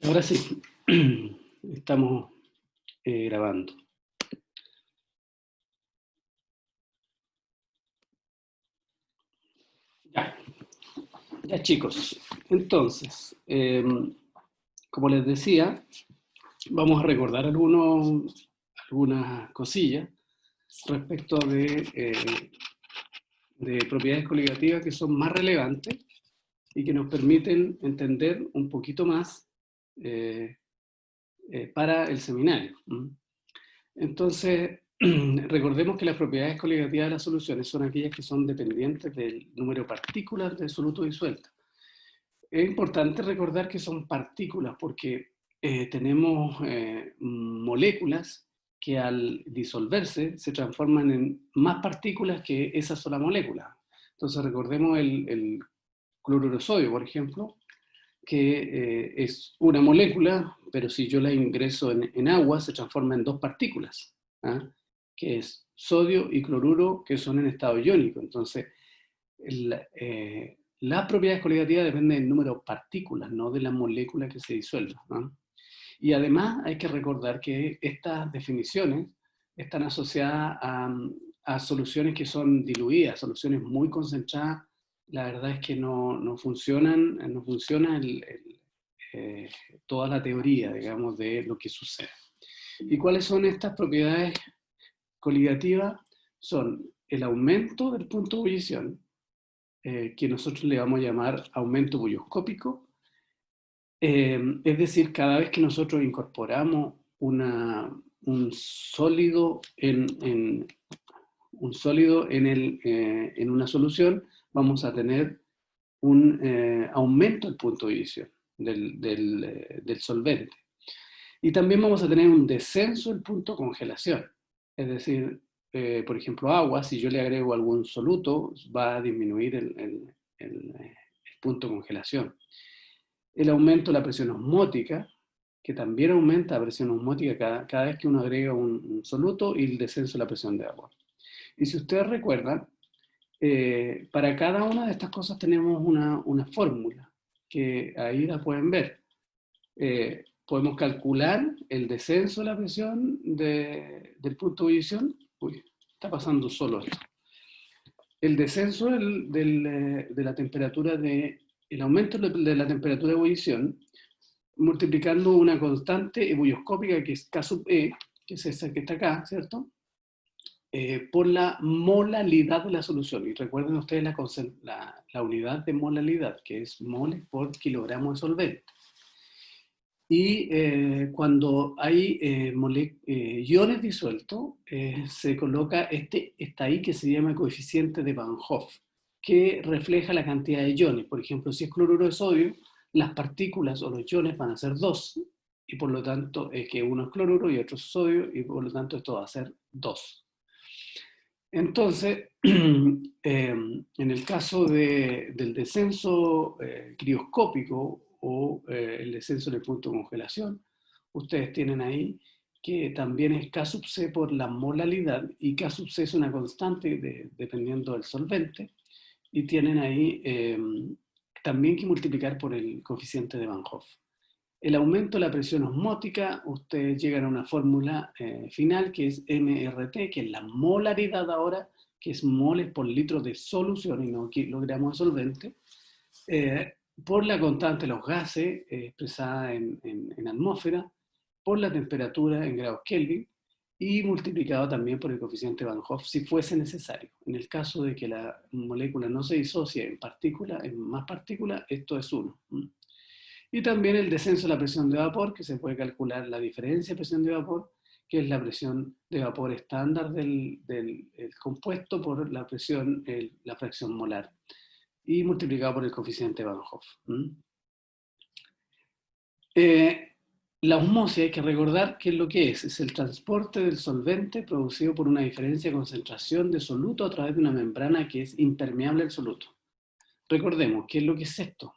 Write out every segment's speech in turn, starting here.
Ahora sí, estamos grabando. Ya, ya chicos. Entonces, como les decía, vamos a recordar algunas cosillas respecto de propiedades coligativas que son más relevantes y que nos permiten entender un poquito más eh, para el seminario. Entonces, recordemos que las propiedades coligativas de las soluciones son aquellas que son dependientes del número de partículas del soluto disuelto. Es importante recordar que son partículas porque tenemos moléculas que al disolverse se transforman en más partículas que esa sola molécula. Entonces recordemos el cloruro de sodio, por ejemplo, que es una molécula, pero si yo la ingreso en agua se transforma en dos partículas, ¿ah? Que es sodio y cloruro, que son en estado iónico. Entonces, las propiedades coligativas dependen del número de partículas, no de la molécula que se disuelva, ¿no? Y además hay que recordar que estas definiciones están asociadas a soluciones que son diluidas, soluciones muy concentradas. La verdad es que no funcionan, no funciona eh, toda la teoría, digamos, de lo que sucede. ¿Y cuáles son estas propiedades coligativas? Son el aumento del punto de ebullición, que nosotros le vamos a llamar aumento bulloscópico. Es decir, cada vez que nosotros incorporamos un sólido en una solución, vamos a tener un aumento del punto de ebullición del solvente. Y también vamos a tener un descenso del punto de congelación. Es decir, por ejemplo, agua, si yo le agrego algún soluto, va a disminuir el punto de congelación. El aumento de la presión osmótica, que también aumenta la presión osmótica cada vez que uno agrega un soluto, y el descenso de la presión de agua. Y si ustedes recuerdan, para cada una de estas cosas tenemos una fórmula, que ahí la pueden ver. Podemos calcular el descenso de la presión del punto de ebullición. Uy, está pasando solo esto. El descenso de la temperatura el aumento de la temperatura de ebullición, multiplicando una constante ebulloscópica que es K sub E, que es esa que está acá, ¿cierto? Por la molalidad de la solución. Y recuerden ustedes la unidad de molalidad, que es moles por kilogramo de solvente. Y cuando hay iones disueltos, se coloca está ahí que se llama coeficiente de Van Hoff, que refleja la cantidad de iones. Por ejemplo, si es cloruro de sodio, las partículas o los iones van a ser 2, y por lo tanto es que uno es cloruro y otro es sodio, y por lo tanto esto va a ser 2. Entonces, en el caso del descenso crioscópico o el descenso del punto de congelación, ustedes tienen ahí que también es K sub C por la molalidad, y K sub C es una constante dependiendo del solvente, y tienen ahí también que multiplicar por el coeficiente de Van Hoff. El aumento de la presión osmótica, ustedes llegan a una fórmula final que es MRT, que es la molaridad ahora, que es moles por litro de solución y no kilogramos de solvente, por la constante de los gases expresada en atmósfera, por la temperatura en grados Kelvin, y multiplicado también por el coeficiente Van Hoff si fuese necesario. En el caso de que la molécula no se disocie en más partículas, esto es 1. Y también el descenso de la presión de vapor, que se puede calcular la diferencia de presión de vapor, que es la presión de vapor estándar del compuesto por la presión, la fracción molar, y multiplicado por el coeficiente Van Hoff. La osmosis, hay que recordar qué es lo que es el transporte del solvente producido por una diferencia de concentración de soluto a través de una membrana que es impermeable al soluto. Recordemos, ¿qué es lo que es esto?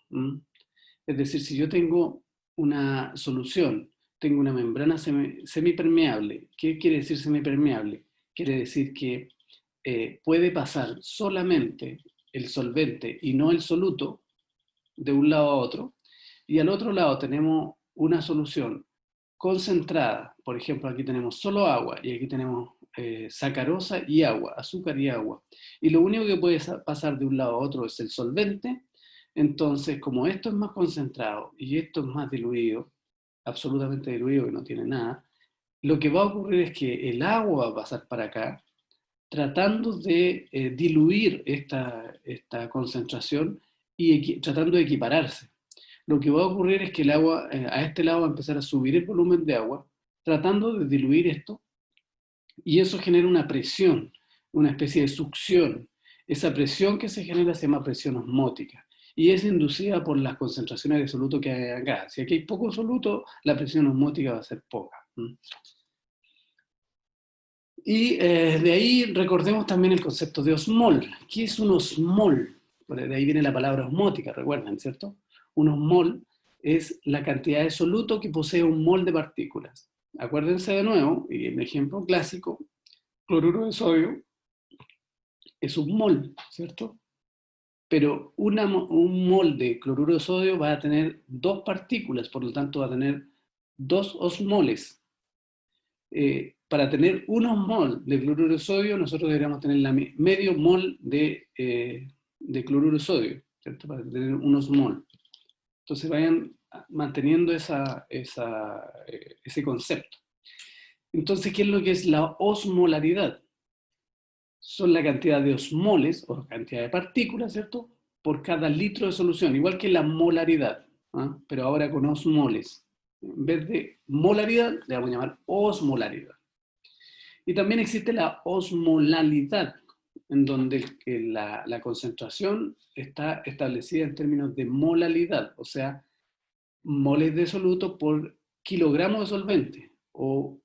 Es decir, si yo tengo una solución, tengo una membrana semipermeable. ¿Qué quiere decir semipermeable? Quiere decir que puede pasar solamente el solvente y no el soluto de un lado a otro, y al otro lado tenemos una solución concentrada, por ejemplo, aquí tenemos solo agua y aquí tenemos sacarosa y agua, azúcar y agua, y lo único que puede pasar de un lado a otro es el solvente, entonces como esto es más concentrado y esto es más diluido, absolutamente diluido que no tiene nada, lo que va a ocurrir es que el agua va a pasar para acá, tratando de diluir esta concentración y tratando de equipararse. Lo que va a ocurrir es que el agua, a este lado va a empezar a subir el volumen de agua, tratando de diluir esto, y eso genera una presión, una especie de succión. Esa presión que se genera se llama presión osmótica, y es inducida por las concentraciones de soluto que hay acá. Si aquí hay poco soluto, la presión osmótica va a ser poca. Y de ahí recordemos también el concepto de osmol. ¿Qué es un osmol? De ahí viene la palabra osmótica, recuerden, ¿cierto? Un osmol es la cantidad de soluto que posee un mol de partículas. Acuérdense de nuevo, y el ejemplo clásico, cloruro de sodio es un mol, ¿cierto? Pero un mol de cloruro de sodio va a tener dos partículas, por lo tanto va a tener dos osmoles. Para tener 1 mol de cloruro de sodio, nosotros deberíamos tener medio mol de cloruro de sodio, ¿cierto? Para tener 1 mol. Entonces vayan manteniendo ese concepto. Entonces, ¿qué es lo que es la osmolaridad? Son la cantidad de osmoles, o cantidad de partículas, ¿cierto? Por cada litro de solución, igual que la molaridad, ¿ah? Pero ahora con osmoles. En vez de molaridad, le vamos a llamar osmolaridad. Y también existe la osmolalidad, en donde la concentración está establecida en términos de molalidad, o sea, moles de soluto por kilogramo de solvente o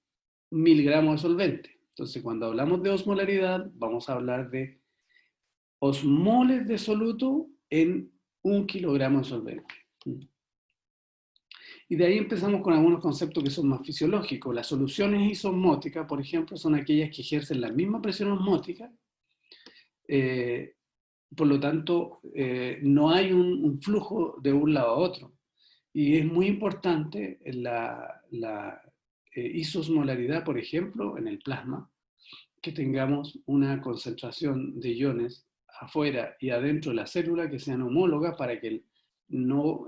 miligramos de solvente. Entonces, cuando hablamos de osmolaridad, vamos a hablar de osmoles de soluto en 1 kilogramo de solvente. Y de ahí empezamos con algunos conceptos que son más fisiológicos. Las soluciones isosmóticas, por ejemplo, son aquellas que ejercen la misma presión osmótica. Por lo tanto, no hay un flujo de un lado a otro. Y es muy importante la isosmolaridad, por ejemplo, en el plasma, que tengamos una concentración de iones afuera y adentro de la célula que sean homólogas para que no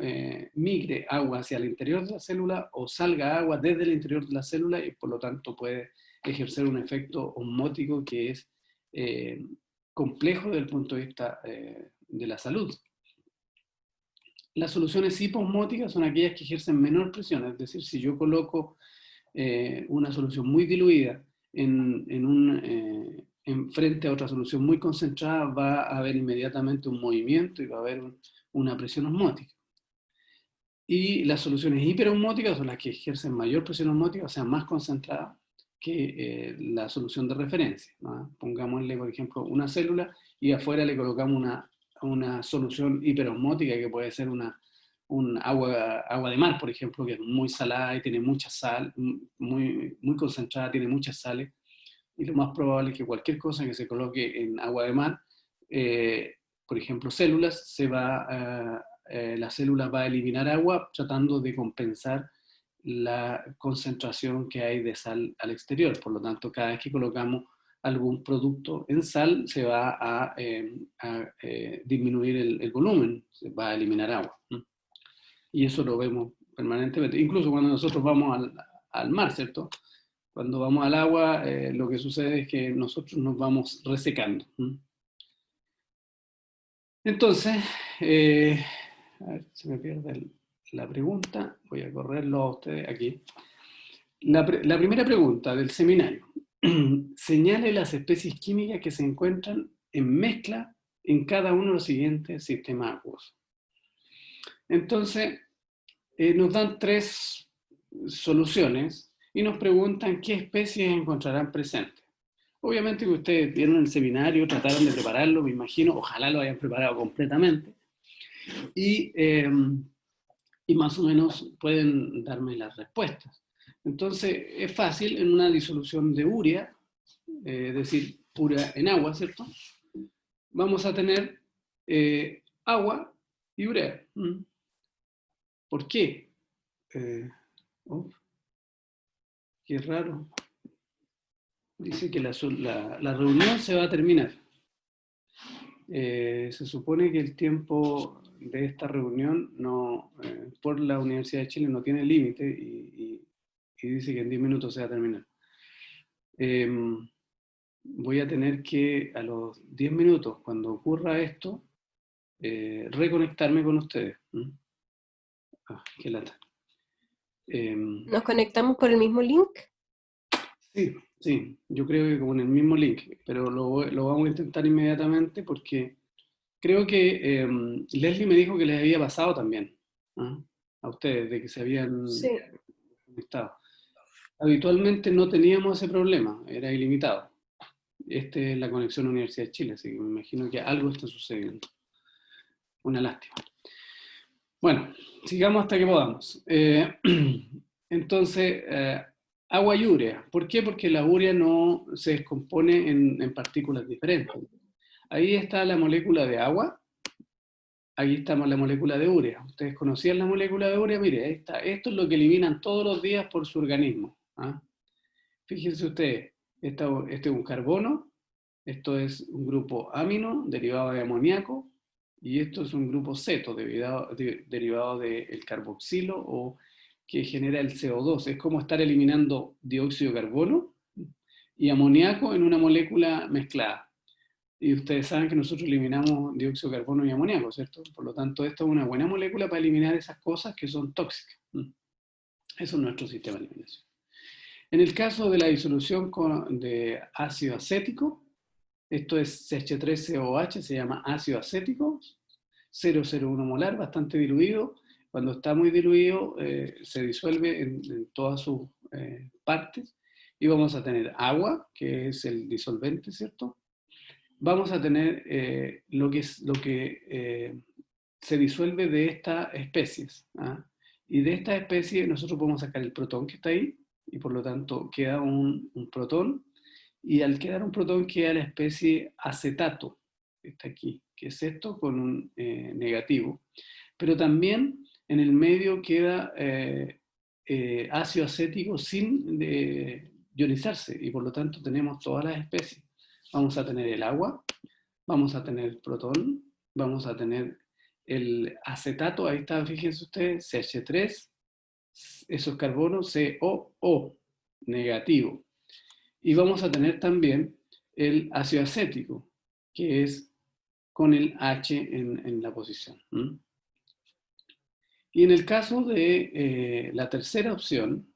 migre agua hacia el interior de la célula o salga agua desde el interior de la célula y por lo tanto puede ejercer un efecto osmótico que es complejo desde el punto de vista de la salud. Las soluciones hiposmóticas son aquellas que ejercen menor presión, es decir, si yo coloco una solución muy diluida en frente a otra solución muy concentrada, va a haber inmediatamente un movimiento y va a haber una presión osmótica. Y las soluciones hiperosmóticas son las que ejercen mayor presión osmótica, o sea, más concentrada que la solución de referencia, ¿no? Pongámosle, por ejemplo, una célula y afuera le colocamos una solución hiperosmótica que puede ser un agua de mar, por ejemplo, que es muy salada y tiene mucha sal, muy concentrada, tiene muchas sales, y lo más probable es que cualquier cosa que se coloque en agua de mar, por ejemplo, células, la célula va a eliminar agua tratando de compensar la concentración que hay de sal al exterior. Por lo tanto, cada vez que colocamos algún producto en sal, se va a disminuir el volumen, se va a eliminar agua. Y eso lo vemos permanentemente. Incluso cuando nosotros vamos al mar, ¿cierto? Cuando vamos al agua, lo que sucede es que nosotros nos vamos resecando. Entonces, a ver, se me pierde la pregunta, voy a correrlo a ustedes aquí. La primera pregunta del seminario. Señale las especies químicas que se encuentran en mezcla en cada uno de los siguientes sistemas acuosos. Entonces, nos dan 3 soluciones y nos preguntan qué especies encontrarán presentes. Obviamente que ustedes vieron el seminario, trataron de prepararlo, me imagino, ojalá lo hayan preparado completamente. Y más o menos pueden darme las respuestas. Entonces, es fácil en una disolución de urea, es decir, pura en agua, ¿cierto? Vamos a tener agua y urea. ¿Por qué? oh, qué raro. Dice que la reunión se va a terminar. Se supone que el tiempo de esta reunión no, por la Universidad de Chile no tiene límite y dice que en 10 minutos se va a terminar. Voy a tener que a los 10 minutos, cuando ocurra esto, reconectarme con ustedes. Qué lata. ¿Nos conectamos por el mismo link? Sí, yo creo que con el mismo link, pero lo vamos a intentar inmediatamente porque creo que Leslie me dijo que les había pasado también, ¿ah? A ustedes, de que se habían conectado. Habitualmente no teníamos ese problema, era ilimitado. Esta es la conexión Universidad de Chile, así que me imagino que algo está sucediendo. Una lástima. Bueno, sigamos hasta que podamos. Entonces, agua y urea. ¿Por qué? Porque la urea no se descompone en partículas diferentes. Ahí está la molécula de agua, ahí está la molécula de urea. ¿Ustedes conocían la molécula de urea? Mire, ahí está. Esto es lo que eliminan todos los días por su organismo. Fíjense ustedes, este es un carbono, esto es un grupo amino derivado de amoníaco, y esto es un grupo ceto derivado del carboxilo o que genera el CO2. Es como estar eliminando dióxido de carbono y amoníaco en una molécula mezclada. Y ustedes saben que nosotros eliminamos dióxido de carbono y amoníaco, ¿cierto? Por lo tanto, esta es una buena molécula para eliminar esas cosas que son tóxicas. Eso es nuestro sistema de eliminación. En el caso de la disolución de ácido acético, esto es CH3COH, se llama ácido acético, 0,01 molar, bastante diluido. Cuando está muy diluido, se disuelve en todas sus partes. Y vamos a tener agua, que es el disolvente, ¿cierto? Vamos a tener lo que se disuelve de estas especies. Y de esta especie nosotros podemos sacar el protón que está ahí, y por lo tanto queda un protón, y al quedar un protón queda la especie acetato, que está aquí, que es esto con un negativo. Pero también en el medio queda ácido acético sin ionizarse, y por lo tanto tenemos todas las especies. Vamos a tener el agua, vamos a tener el protón, vamos a tener el acetato, ahí está, fíjense ustedes, CH3, esos carbonos, COO, negativo. Y vamos a tener también el ácido acético, que es con el H en la posición. Y en el caso de la tercera opción,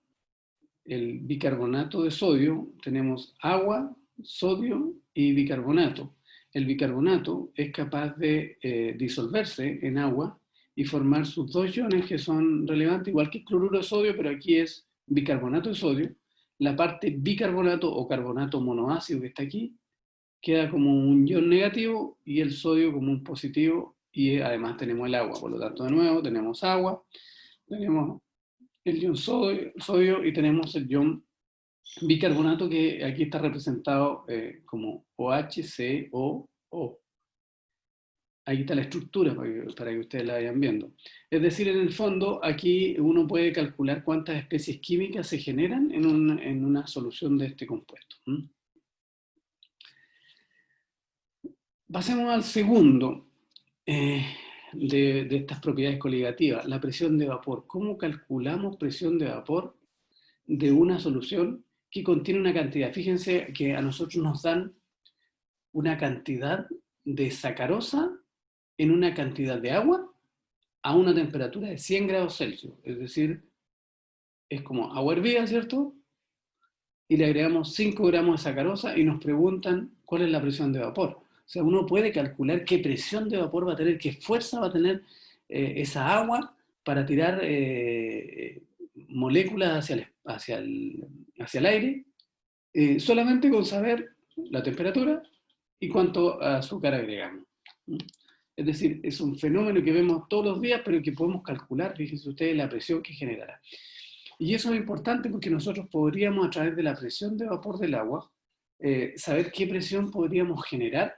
el bicarbonato de sodio, tenemos agua, sodio y bicarbonato. El bicarbonato es capaz de disolverse en agua y formar sus dos iones que son relevantes, igual que el cloruro de sodio, pero aquí es bicarbonato de sodio. La parte bicarbonato o carbonato monoácido que está aquí queda como un ion negativo y el sodio como un positivo, y además tenemos el agua. Por lo tanto, de nuevo, tenemos agua, tenemos el ion sodio y tenemos el ion bicarbonato, que aquí está representado como OHCOO. Aquí está la estructura para que ustedes la vayan viendo. Es decir, en el fondo, aquí uno puede calcular cuántas especies químicas se generan en una solución de este compuesto. Pasemos al segundo de estas propiedades coligativas, la presión de vapor. ¿Cómo calculamos presión de vapor de una solución que contiene una cantidad? Fíjense que a nosotros nos dan una cantidad de sacarosa en una cantidad de agua a una temperatura de 100 grados Celsius. Es decir, es como agua hervida, ¿cierto? Y le agregamos 5 gramos de sacarosa y nos preguntan cuál es la presión de vapor. O sea, uno puede calcular qué presión de vapor va a tener, qué fuerza va a tener esa agua para tirar moléculas hacia el aire, solamente con saber la temperatura y cuánto azúcar agregamos. Es decir, es un fenómeno que vemos todos los días, pero que podemos calcular, fíjense ustedes, la presión que generará. Y eso es importante porque nosotros podríamos, a través de la presión de vapor del agua, saber qué presión podríamos generar,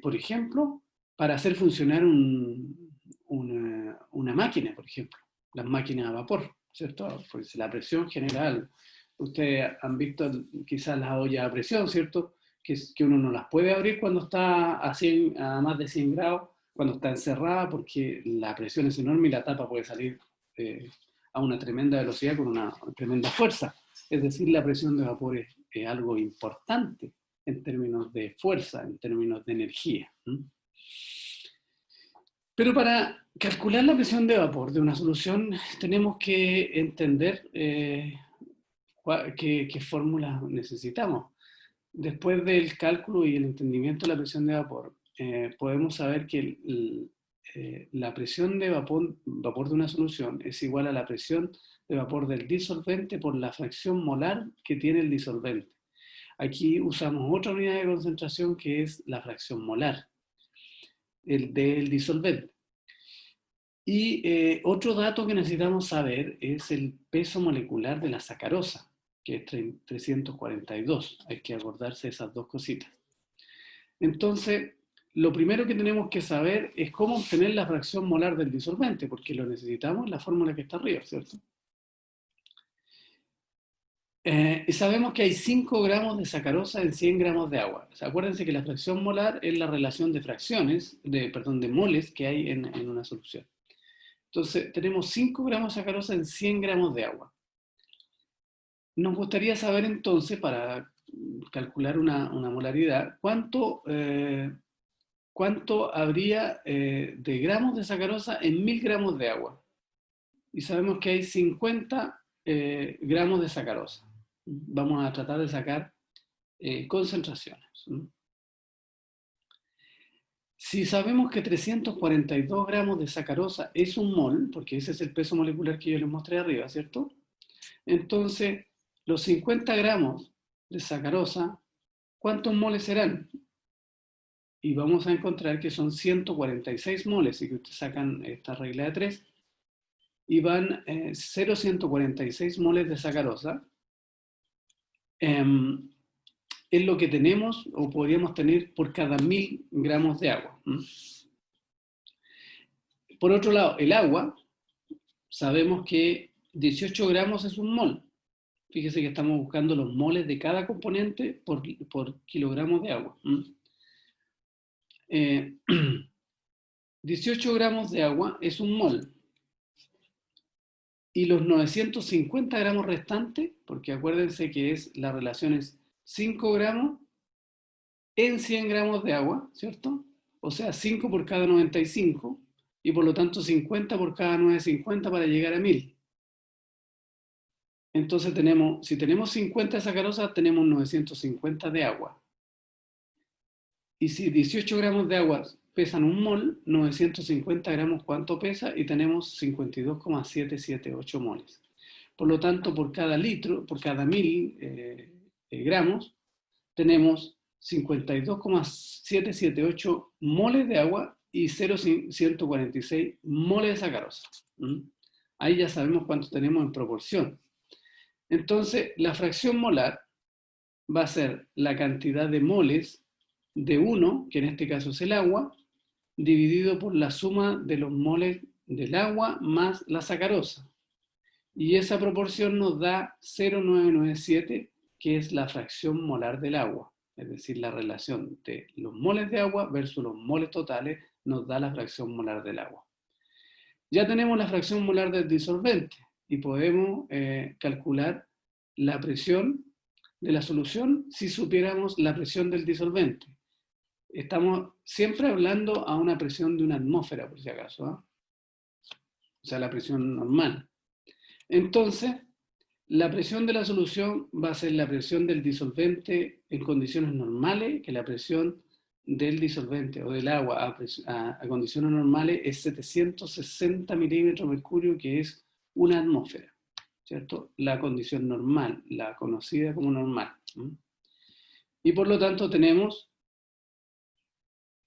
por ejemplo, para hacer funcionar una máquina, por ejemplo. las máquinas a vapor, ¿cierto? Pues la presión general, ustedes han visto quizás las ollas a presión, ¿cierto? Que uno no las puede abrir cuando está a más de 100 grados, cuando está encerrada, porque la presión es enorme y la tapa puede salir a una tremenda velocidad con una tremenda fuerza. Es decir, la presión de vapor es algo importante en términos de fuerza, en términos de energía. Pero para calcular la presión de vapor de una solución tenemos que entender qué fórmula necesitamos. Después del cálculo y el entendimiento de la presión de vapor, podemos saber que la presión de vapor de una solución es igual a la presión de vapor del disolvente por la fracción molar que tiene el disolvente. Aquí usamos otra unidad de concentración que es la fracción molar del disolvente. Y otro dato que necesitamos saber es el peso molecular de la sacarosa, que es 342. Hay que acordarse de esas dos cositas. Entonces, lo primero que tenemos que saber es cómo obtener la fracción molar del disolvente, porque lo necesitamos en la fórmula que está arriba, ¿cierto? Y sabemos que hay 5 gramos de sacarosa en 100 gramos de agua. O sea, acuérdense que la fracción molar es la relación de fracciones, de moles que hay en una solución. Entonces, tenemos 5 gramos de sacarosa en 100 gramos de agua. Nos gustaría saber entonces, para calcular una molaridad, cuánto habría de gramos de sacarosa en 1000 gramos de agua. Y sabemos que hay 50 gramos de sacarosa. Vamos a tratar de sacar concentraciones. Si sabemos que 342 gramos de sacarosa es un mol, porque ese es el peso molecular que yo les mostré arriba, ¿cierto? Entonces, los 50 gramos de sacarosa, ¿cuántos moles serán? Y vamos a encontrar que son 146 moles, y que ustedes sacan esta regla de 3, y van 0,146 moles de sacarosa. Es lo que tenemos o podríamos tener por cada 1000 gramos de agua. Por otro lado, el agua, sabemos que 18 gramos es un mol. Fíjese que estamos buscando los moles de cada componente por kilogramos de agua. 18 gramos de agua es un mol. Y los 950 gramos restantes, porque acuérdense que la relación es 5 gramos en 100 gramos de agua, ¿cierto? O sea, 5 por cada 95, y por lo tanto 50 por cada 950 para llegar a 1000. Entonces si tenemos 50 de sacarosa, tenemos 950 de agua. Y si 18 gramos de agua pesan un mol, 950 gramos ¿cuánto pesa? Y tenemos 52,778 moles. Por lo tanto, por cada litro, por cada 1000 gramos, tenemos 52,778 moles de agua y 0,146 moles de sacarosa. Ahí ya sabemos cuánto tenemos en proporción. Entonces, la fracción molar va a ser la cantidad de moles de 1, que en este caso es el agua, dividido por la suma de los moles del agua más la sacarosa. Y esa proporción nos da 0,997, que es la fracción molar del agua. Es decir, la relación de los moles de agua versus los moles totales nos da la fracción molar del agua. Ya tenemos la fracción molar del disolvente y podemos calcular la presión de la solución si supiéramos la presión del disolvente. Estamos siempre hablando a una presión de una atmósfera, por si acaso, ¿eh? O sea, la presión normal. Entonces, la presión de la solución va a ser la presión del disolvente en condiciones normales, que la presión del disolvente o del agua a condiciones normales es 760 milímetros de mercurio, que es una atmósfera, ¿cierto? La condición normal, la conocida como normal. Y por lo tanto tenemos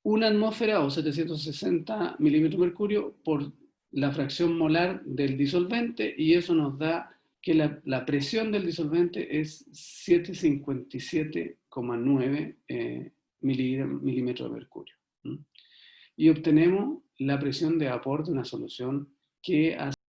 una atmósfera o 760 milímetros de mercurio por la fracción molar del disolvente, y eso nos da que la presión del disolvente es 757,9 milímetros de mercurio. Y obtenemos la presión de vapor de una solución que hace